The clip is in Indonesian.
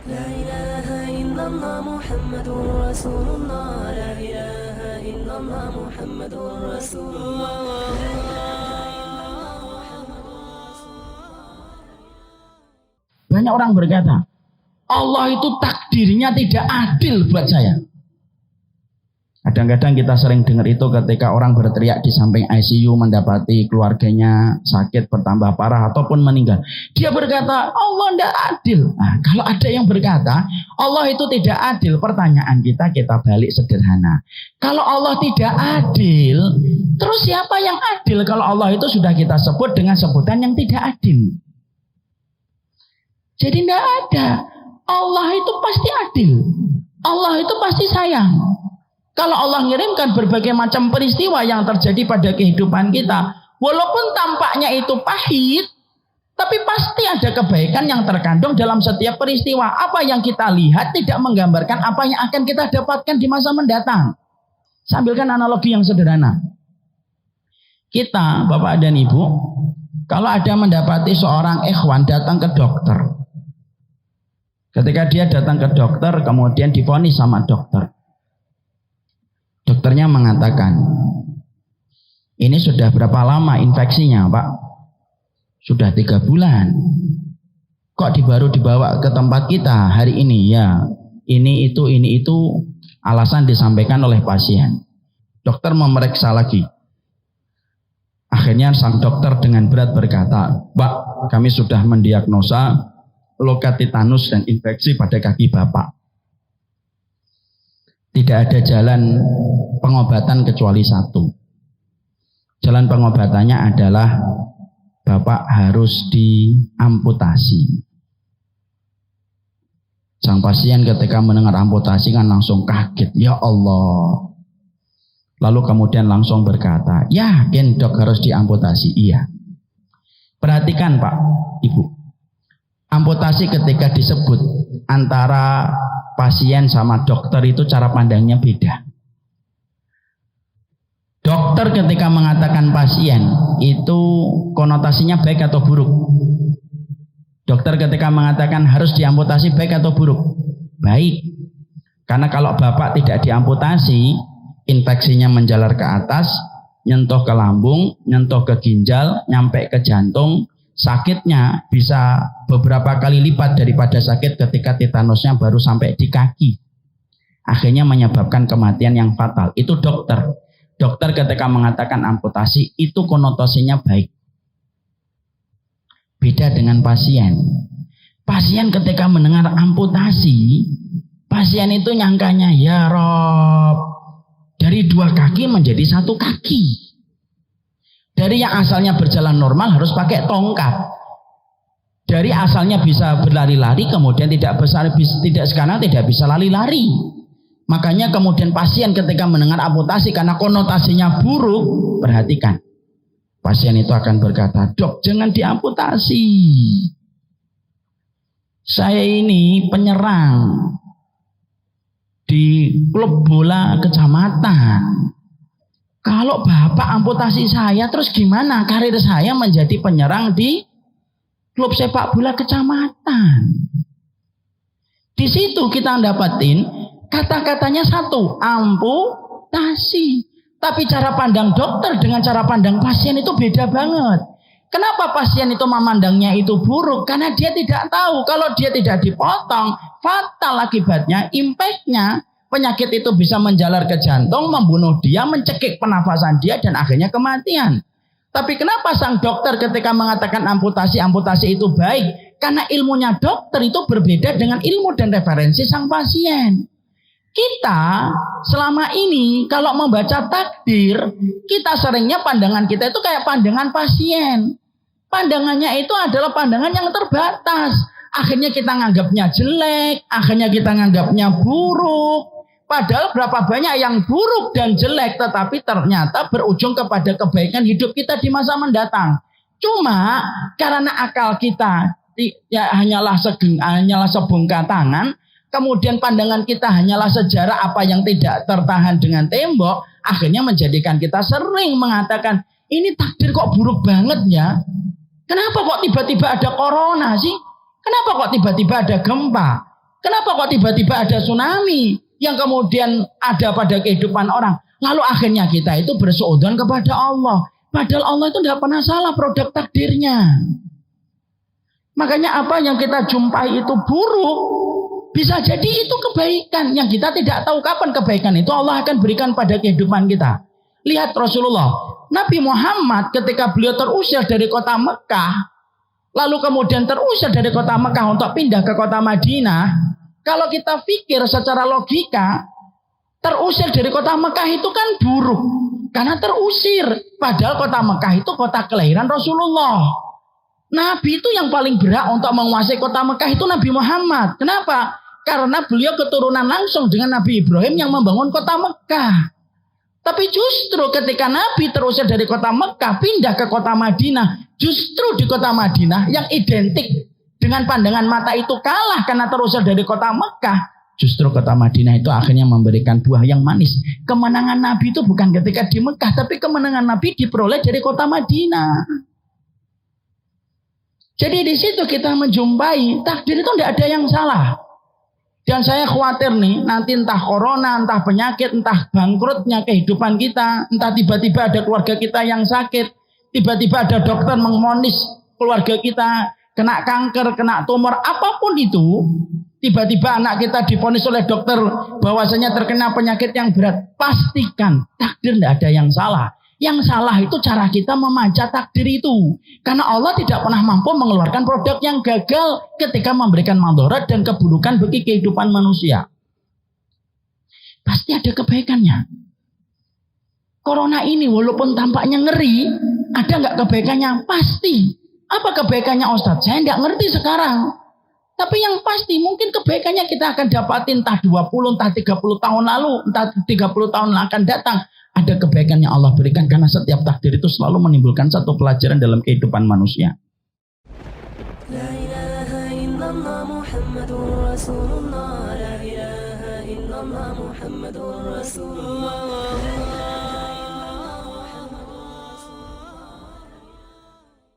لا إله إلا الله محمد رسول الله لا إله إلا الله محمد رسول الله. Banyak orang berkata, Allah itu takdirnya tidak adil buat saya. Kadang-kadang kita sering dengar itu ketika orang berteriak di samping ICU mendapati keluarganya sakit bertambah parah ataupun meninggal. Dia berkata, Allah tidak adil. Nah, kalau ada yang berkata, Allah itu tidak adil, pertanyaan kita balik sederhana. Kalau Allah tidak adil, terus siapa yang adil kalau Allah itu sudah kita sebut dengan sebutan yang tidak adil? Jadi tidak ada. Allah itu pasti adil. Allah itu pasti sayang. Kalau Allah ngirimkan berbagai macam peristiwa yang terjadi pada kehidupan kita, walaupun tampaknya itu pahit, tapi pasti ada kebaikan yang terkandung dalam setiap peristiwa. Apa yang kita lihat tidak menggambarkan apa yang akan kita dapatkan di masa mendatang. Sambilkan analogi yang sederhana. Kita, Bapak dan Ibu, kalau ada mendapati seorang ikhwan datang ke dokter. Ketika dia datang ke dokter, kemudian divonis sama dokter. Dokternya mengatakan, ini sudah berapa lama infeksinya, Pak? Sudah 3 bulan. Kok baru dibawa ke tempat kita hari ini? Ya, ini itu alasan disampaikan oleh pasien. Dokter memeriksa lagi. Akhirnya sang dokter dengan berat berkata, Pak, kami sudah mendiagnosa luka tetanus dan infeksi pada kaki Bapak. Tidak ada jalan pengobatan kecuali satu. Jalan pengobatannya adalah Bapak harus diamputasi. Sang pasien ketika mendengar amputasi kan langsung kaget. Ya Allah. Lalu kemudian langsung berkata, yakin dok harus diamputasi? Iya. Perhatikan Pak, Ibu. Amputasi ketika disebut antara pasien sama dokter itu cara pandangnya beda. Dokter ketika mengatakan pasien itu konotasinya baik atau buruk? Dokter ketika mengatakan harus diamputasi baik atau buruk? Baik. Karena kalau Bapak tidak diamputasi, infeksinya menjalar ke atas, nyentuh ke lambung, nyentuh ke ginjal, nyampe ke jantung. Sakitnya bisa beberapa kali lipat daripada sakit ketika tetanusnya baru sampai di kaki. Akhirnya menyebabkan kematian yang fatal. Itu dokter. Dokter ketika mengatakan amputasi itu konotasinya baik. Beda dengan pasien. Pasien ketika mendengar amputasi, pasien itu nyangkanya, ya Rob, dari 2 kaki menjadi 1 kaki. Dari yang asalnya berjalan normal harus pakai tongkat. Dari asalnya bisa berlari-lari kemudian sekarang tidak bisa lari-lari. Makanya kemudian pasien ketika mendengar amputasi karena konotasinya buruk, perhatikan. Pasien itu akan berkata, dok jangan diamputasi. Saya ini penyerang di klub bola kecamatan. Kalau Bapak amputasi saya, terus gimana karir saya menjadi penyerang di klub sepak bola kecamatan? Di situ kita dapatin kata-katanya satu, amputasi. Tapi cara pandang dokter dengan cara pandang pasien itu beda banget. Kenapa pasien itu memandangnya itu buruk? Karena dia tidak tahu kalau dia tidak dipotong, fatal akibatnya, impactnya. Penyakit itu bisa menjalar ke jantung, membunuh dia, mencekik pernafasan dia, dan akhirnya kematian. Tapi kenapa sang dokter ketika mengatakan amputasi itu baik? Karena ilmunya dokter itu berbeda dengan ilmu dan referensi sang pasien. Kita selama ini kalau membaca takdir, kita seringnya pandangan kita itu kayak pandangan pasien. Pandangannya itu adalah pandangan yang terbatas. Akhirnya kita nganggapnya jelek, akhirnya kita nganggapnya buruk. Padahal berapa banyak yang buruk dan jelek tetapi ternyata berujung kepada kebaikan hidup kita di masa mendatang. Cuma karena akal kita ya hanyalah sebongkah tangan, kemudian pandangan kita hanyalah sejarah apa yang tidak tertahan dengan tembok, akhirnya menjadikan kita sering mengatakan, ini takdir kok buruk banget ya. Kenapa kok tiba-tiba ada corona sih? Kenapa kok tiba-tiba ada gempa? Kenapa kok tiba-tiba ada tsunami yang kemudian ada pada kehidupan orang? Lalu akhirnya kita itu bersuudzon kepada Allah. Padahal Allah itu tidak pernah salah produk takdirnya. Makanya apa yang kita jumpai itu buruk, bisa jadi itu kebaikan yang kita tidak tahu kapan kebaikan itu Allah akan berikan pada kehidupan kita. Lihat Rasulullah, Nabi Muhammad ketika beliau terusir dari kota Mekah, lalu kemudian terusir dari kota Mekah untuk pindah ke kota Madinah. Kalau kita pikir secara logika, terusir dari kota Mekah itu kan buruk, karena terusir. Padahal kota Mekah itu kota kelahiran Rasulullah. Nabi itu yang paling berhak untuk menguasai kota Mekah itu Nabi Muhammad. Kenapa? Karena beliau keturunan langsung dengan Nabi Ibrahim yang membangun kota Mekah. Tapi justru ketika Nabi terusir dari kota Mekah pindah ke kota Madinah, justru di kota Madinah yang identik dengan pandangan mata itu kalah karena terusir dari kota Mekah. Justru kota Madinah itu akhirnya memberikan buah yang manis. Kemenangan Nabi itu bukan ketika di Mekah, tapi kemenangan Nabi diperoleh dari kota Madinah. Jadi di situ kita menjumpai takdir itu tidak ada yang salah. Dan saya khawatir nih, nanti entah corona, entah penyakit, entah bangkrutnya kehidupan kita, entah tiba-tiba ada keluarga kita yang sakit, tiba-tiba ada dokter mengonis keluarga kita kena kanker, kena tumor, apapun itu, tiba-tiba anak kita divonis oleh dokter bahwasanya terkena penyakit yang berat, pastikan takdir tidak ada yang salah. Yang salah itu cara kita memanjat takdir itu. Karena Allah tidak pernah mampu mengeluarkan produk yang gagal ketika memberikan mandorot dan keburukan bagi kehidupan manusia. Pasti ada kebaikannya. Corona ini walaupun tampaknya ngeri, ada nggak kebaikannya? Pasti. Apa kebaikannya Ustadz? Saya nggak ngerti sekarang. Tapi yang pasti mungkin kebaikannya kita akan dapatin entah 20, entah 30 tahun lalu, entah 30 tahun akan datang. Ada kebaikan yang Allah berikan karena setiap takdir itu selalu menimbulkan satu pelajaran dalam kehidupan manusia. La ilaha illallah Muhammadur Rasulullah. La ilaha illallah Muhammadur Rasulullah.